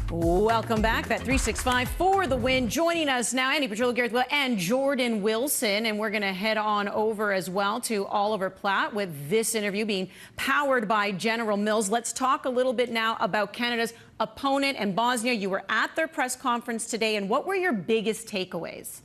Welcome back. Bet365 for the win. Joining us now, Andy Petrollo, Gareth Will, and Jordan Wilson. And we're going to head on over as well to Oliver Platt with this interview being powered by General Mills. Let's talk a little bit now about Canada's opponent and Bosnia. You were at their press conference today, and what were your biggest takeaways?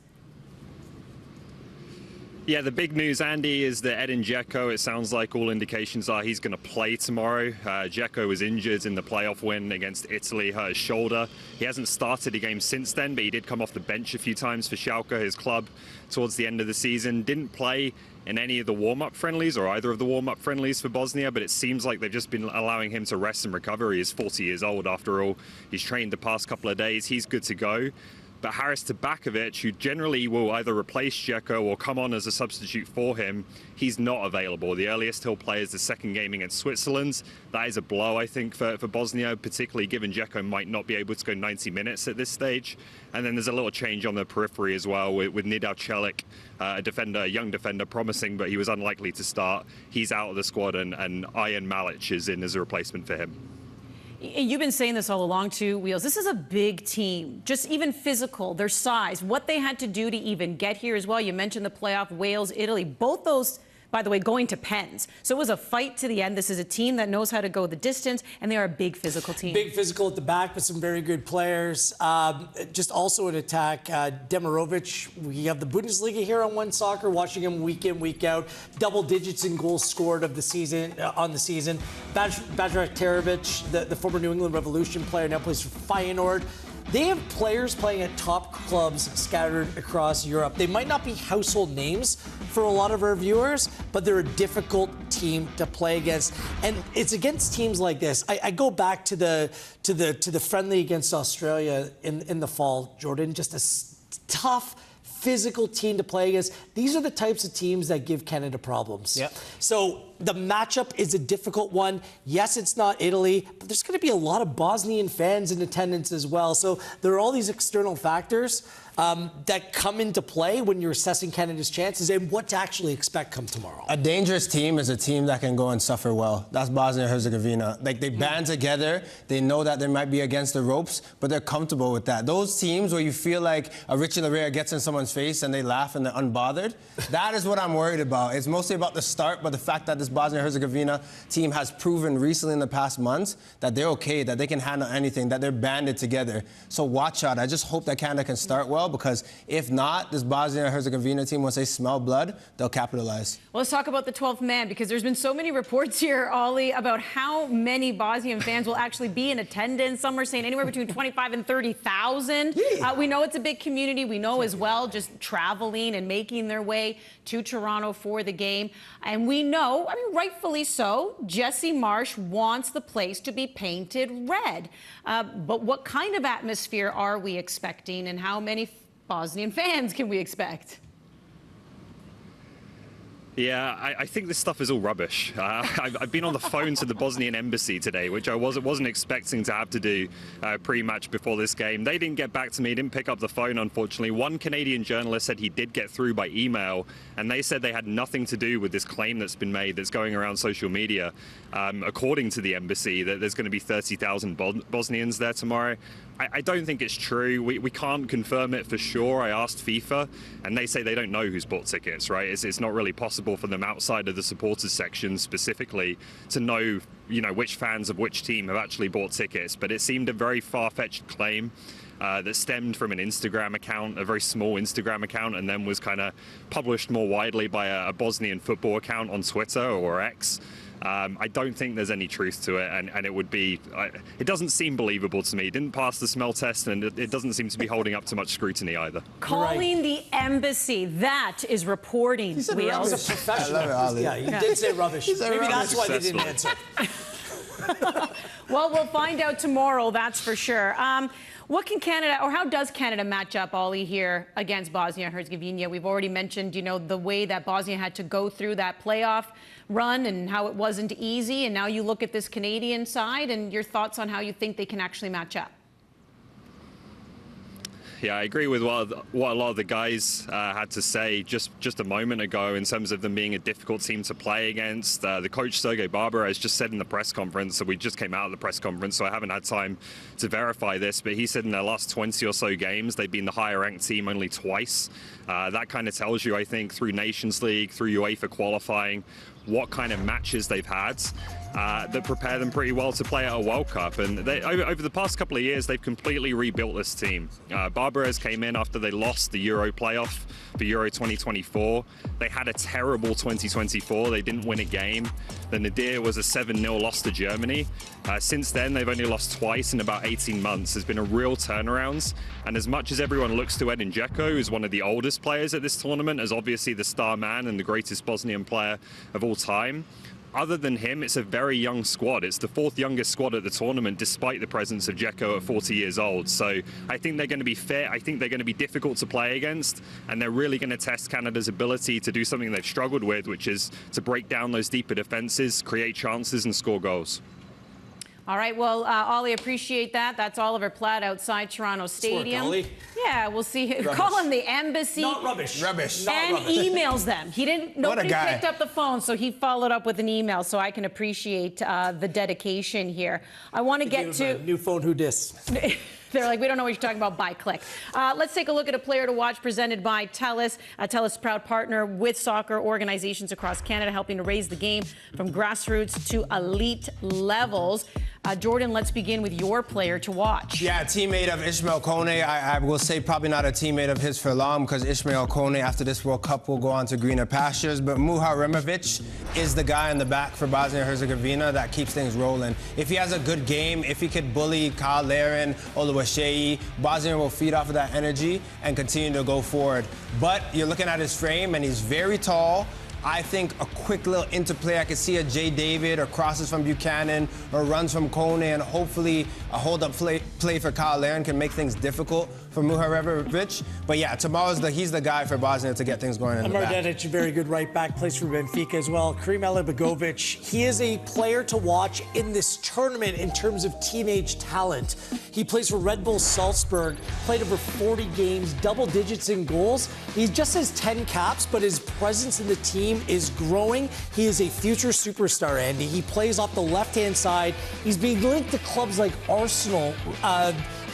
Yeah, the big news, Andy, is that Edin Dzeko, it sounds like all indications are he's going to play tomorrow. Dzeko was injured in the playoff win against Italy, hurt his shoulder. He hasn't started a game since then, but he did come off the bench a few times for Schalke, his club, towards the end of the season. Didn't play in any of the warm-up friendlies or either of the warm-up friendlies for Bosnia, but it seems like they've just been allowing him to rest and recover. He is 40 years old after all. He's trained the past couple of days. He's good to go. But Haris Tabakovic, who generally will either replace Dzeko or come on as a substitute for him, he's not available. The earliest he'll play is the second game against Switzerland. That is a blow, I think, for Bosnia, particularly given Dzeko might not be able to go 90 minutes at this stage. And then there's a little change on the periphery as well with Nidal Celik, a young defender, promising, but he was unlikely to start. He's out of the squad, and Ian Malic is in as a replacement for him. You've been saying this all along, too, Wheels. This is a big team, just even physical, their size, what they had to do to even get here as well. You mentioned the playoff, Wales, Italy, both those, by the way, going to pens. So it was a fight to the end. This is a team that knows how to go the distance, and they are a big physical team. Big physical at the back with some very good players. Just also an attack, Demirovic. We have the Bundesliga here on One Soccer, watching him week in, week out. Double digits in goals scored of the season on the season. Bajrak Terevic, the former New England Revolution player, now plays for Feyenoord. They have players playing at top clubs scattered across Europe. They might not be household names for a lot of our viewers, but they're a difficult team to play against. And it's against teams like this. I go back to the friendly against Australia in the fall, Jordan. Just a tough, physical team to play against. These are the types of teams that give Canada problems. Yep. So the matchup is a difficult one. Yes, it's not Italy, but there's going to be a lot of Bosnian fans in attendance as well. So there are all these external factors that come into play when you're assessing Canada's chances and what to actually expect come tomorrow. A dangerous team is a team that can go and suffer well. That's Bosnia and Herzegovina. Like, they band together. They know that they might be against the ropes, but they're comfortable with that. Those teams where you feel like a Richie Larea gets in someone's face and they laugh and they're unbothered, that is what I'm worried about. It's mostly about the start, but the fact that this Bosnia and Herzegovina team has proven recently in the past months that they're okay, that they can handle anything, that they're banded together. So watch out. I just hope that Canada can start well, because if not, this Bosnia and Herzegovina team, once they smell blood, they'll capitalize. Well, let's talk about the 12th man, because there's been so many reports here, Ollie, about how many Bosnian fans will actually be in attendance. Some are saying anywhere between 25 and 30,000. We know it's a big community. We know as well just traveling and making their way to Toronto for the game. And we know, I mean, rightfully so, Jesse Marsh wants the place to be painted red. But what kind of atmosphere are we expecting, and how many Bosnian fans can we expect? Yeah, I think this stuff is all rubbish. I've been on the phone to the Bosnian embassy today, which I wasn't expecting to have to do pre-match before this game. They didn't get back to me, didn't pick up the phone, unfortunately. One Canadian journalist said he did get through by email, and they said they had nothing to do with this claim that's been made that's going around social media. According to the embassy, that there's going to be 30,000 Bosnians there tomorrow. I don't think it's true. We can't confirm it for sure. I asked FIFA, and they say they don't know who's bought tickets, right? It's not really possible for them outside of the supporters section specifically to know, which fans of which team have actually bought tickets. But it seemed a very far-fetched claim that stemmed from an Instagram account, a very small Instagram account, and then was kind of published more widely by a Bosnian football account on Twitter or X. I don't think there's any truth to it, and it would be, it doesn't seem believable to me. It didn't pass the smell test, and it doesn't seem to be holding up to much scrutiny either. Calling the embassy, that is reporting. He's a professional. Yeah, he did say rubbish. Maybe that's why they didn't answer. Well, we'll find out tomorrow, that's for sure. What can Canada, or how does Canada match up, Ollie, here against Bosnia and Herzegovina? We've already mentioned, the way that Bosnia had to go through that playoff run and how it wasn't easy. And now you look at this Canadian side, and your thoughts on how you think they can actually match up. Yeah, I agree with what a lot of the guys had to say just a moment ago in terms of them being a difficult team to play against. The coach Sergei Barbara has just said in the press conference, so we just came out of the press conference, so I haven't had time to verify this, but he said in their last 20 or so games, they've been the higher ranked team only twice. That kind of tells you, I think, through Nations League, through UEFA qualifying, what kind of matches they've had that prepare them pretty well to play at a World Cup. And over the past couple of years, they've completely rebuilt this team. Barbares came in after they lost the Euro playoff for Euro 2024. They had a terrible 2024. They didn't win a game. The nadir was a 7-0 loss to Germany. Since then, they've only lost twice in about 18 months. There's been a real turnaround. And as much as everyone looks to Edin Dzeko, who's one of the oldest players at this tournament, as obviously the star man and the greatest Bosnian player of all time, other than him, it's a very young squad. It's the fourth youngest squad at the tournament, despite the presence of Dzeko at 40 years old. So I think they're going to be fair. I think they're going to be difficult to play against, and they're really going to test Canada's ability to do something they've struggled with, which is to break down those deeper defenses, create chances, and score goals. All right, well, Ollie, appreciate that. That's Oliver Platt outside Toronto Stadium. Ollie. Yeah, we'll see. Rubbish. Call him the embassy. Not rubbish. Rubbish. Not And rubbish. emails them. He didn't. Nobody guy. picked up the phone, so he followed up with an email. So I can appreciate the dedication here. I want to get Give to him a new phone. Who dis? They're like, we don't know what you're talking about, by click. Let's take a look at a player to watch presented by TELUS. TELUS, proud partner with soccer organizations across Canada, helping to raise the game from grassroots to elite levels. Jordan, let's begin with your player to watch. Yeah, a teammate of Ishmael Kone. I will say probably not a teammate of his for long, because Ishmael Kone, after this World Cup, will go on to greener pastures. But Muha Removic is the guy in the back for Bosnia and Herzegovina that keeps things rolling. If he has a good game, if he could bully Kyle Larin, Oluwaseyi, Bosnia will feed off of that energy and continue to go forward. But you're looking at his frame, and he's very tall. I think a quick little interplay, I could see a Jay David or crosses from Buchanan or runs from Kone, and hopefully a hold-up play for Kyle Larin can make things difficult for Muha Removic. But yeah, he's the guy for Bosnia to get things going in the back. Mardenic, a very good right back, plays for Benfica as well. Karim Alibegovic, he is a player to watch in this tournament in terms of teenage talent. He plays for Red Bull Salzburg, played over 40 games, double digits in goals. He just has 10 caps, but his presence in the team is growing. He is a future superstar, Andy. He plays off the left-hand side. He's being linked to clubs like Arsenal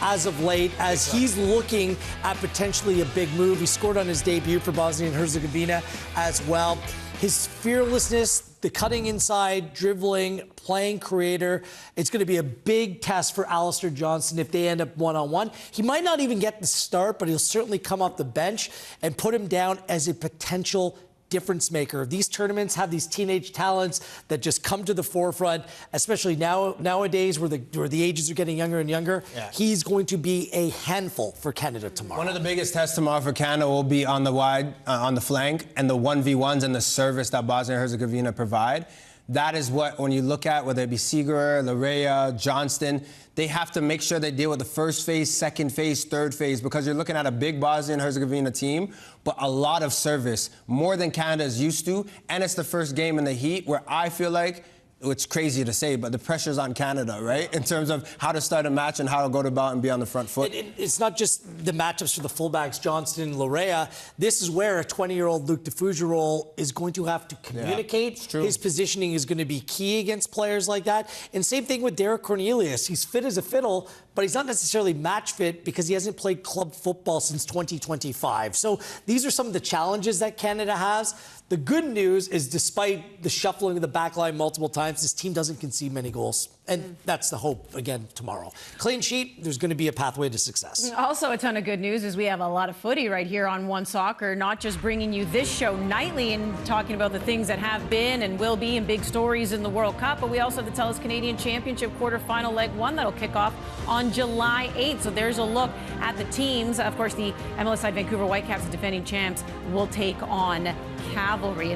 as of late, as he's looking at potentially a big move. He scored on his debut for Bosnia and Herzegovina as well. His fearlessness, the cutting inside, dribbling, playing creator. It's going to be a big test for Alistair Johnston if they end up one-on-one. He might not even get the start, but he'll certainly come off the bench and put him down as a potential difference maker. These tournaments have these teenage talents that just come to the forefront, especially nowadays where the ages are getting younger and younger. Yeah. He's going to be a handful for Canada tomorrow. One of the biggest tests tomorrow for Canada will be on the wide, on the flank, and the 1v1s and the service that Bosnia and Herzegovina provide. That is what, when you look at whether it be Seager, Larea, Johnston, they have to make sure they deal with the first phase, second phase, third phase, because you're looking at a big Bosnia and Herzegovina team, but a lot of service, more than Canada is used to, and it's the first game in the heat where I feel like, it's crazy to say, but the pressure's on Canada, right? In terms of how to start a match and how to go about and be on the front foot. It's not just the matchups for the fullbacks, Johnston and Larea. This is where a 20-year-old Luc de Fougerolles is going to have to communicate. Yeah, his positioning is going to be key against players like that. And same thing with Derek Cornelius. He's fit as a fiddle, but he's not necessarily match fit because he hasn't played club football since 2025. So these are some of the challenges that Canada has. The good news is, despite the shuffling of the back line multiple times, this team doesn't concede many goals. And that's the hope, again, tomorrow. Clean sheet, there's going to be a pathway to success. Also, a ton of good news is we have a lot of footy right here on One Soccer, not just bringing you this show nightly and talking about the things that have been and will be and big stories in the World Cup, but we also have the TELUS Canadian Championship quarterfinal leg 1 that'll kick off on July 8th. So there's a look at the teams. Of course, the MLS side Vancouver Whitecaps, the defending champs, will take on Cavalry.